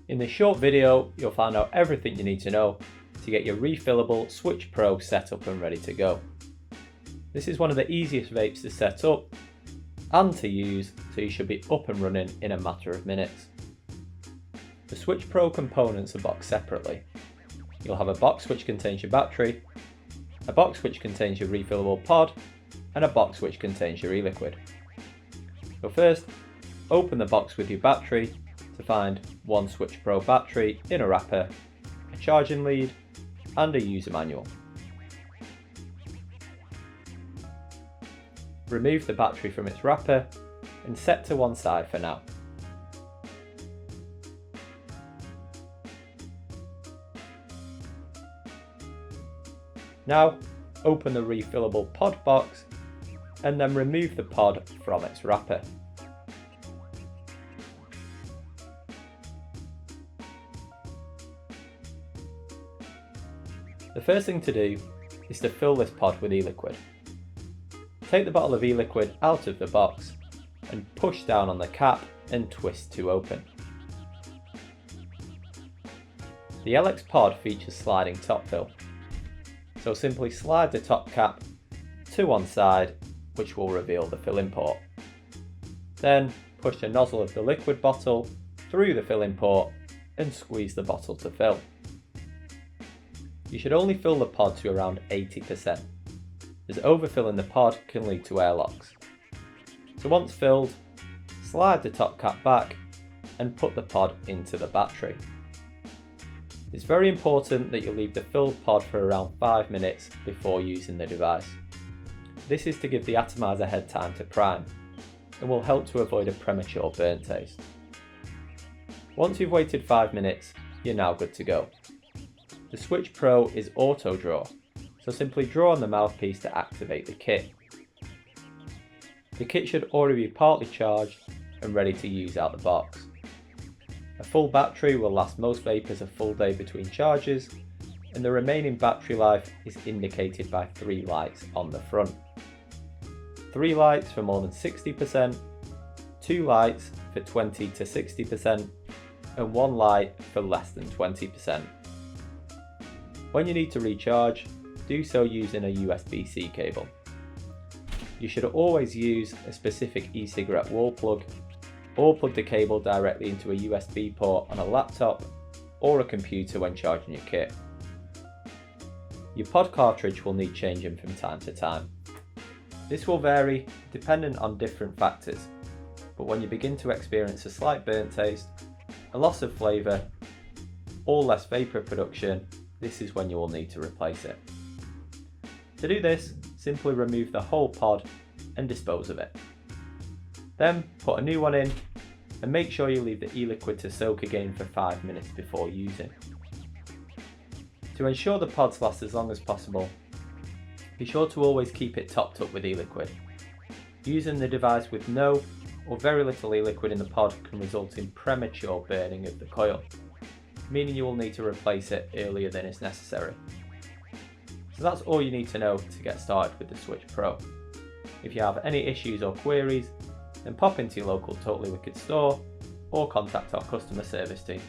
In this short video, you'll find out everything you need to know to get your refillable Switz Pro set up and ready to go. This is one of the easiest vapes to set up and to use, so you should be up and running in a matter of minutes. The Switz Pro components are boxed separately. You'll have a box which contains your battery, a box which contains your refillable pod, and a box which contains your e-liquid. So first, open the box with your battery to find one Switz Pro battery in a wrapper, a charging lead, and a user manual. Remove the battery from its wrapper and set to one side for now. Now, open the refillable pod box and then remove the pod from its wrapper. The first thing to do is to fill this pod with e-liquid. Take the bottle of e-liquid out of the box and push down on the cap and twist to open. The LX pod features sliding top fill, so simply slide the top cap to one side, which will reveal the filling port. Then push the nozzle of the liquid bottle through the filling port and squeeze the bottle to fill. You should only fill the pod to around 80%, as overfilling the pod can lead to airlocks. So once filled, slide the top cap back and put the pod into the battery. It's very important that you leave the filled pod for around 5 minutes before using the device. This is to give the atomizer head time to prime and will help to avoid a premature burnt taste. Once you've waited 5 minutes, you're now good to go. The Switz Pro is auto draw, so simply draw on the mouthpiece to activate the kit. The kit should already be partly charged and ready to use out the box. A full battery will last most vapers a full day between charges, and the remaining battery life is indicated by 3 lights on the front. 3 lights for more than 60%, 2 lights for 20 to 60%, and 1 light for less than 20%. When you need to recharge, do so using a USB-C cable. You should always use a specific e-cigarette wall plug, or plug the cable directly into a USB port on a laptop or a computer when charging your kit. Your pod cartridge will need changing from time to time. This will vary dependent on different factors, but when you begin to experience a slight burnt taste, a loss of flavour, or less vapour production, this is when you will need to replace it. To do this, simply remove the whole pod and dispose of it. Then put a new one in and make sure you leave the e-liquid to soak again for 5 minutes before using. To ensure the pods last as long as possible, be sure to always keep it topped up with e-liquid. Using the device with no or very little e-liquid in the pod can result in premature burning of the coil, meaning you will need to replace it earlier than is necessary. So that's all you need to know to get started with the Switz Pro. If you have any issues or queries, then pop into your local Totally Wicked store or contact our customer service team.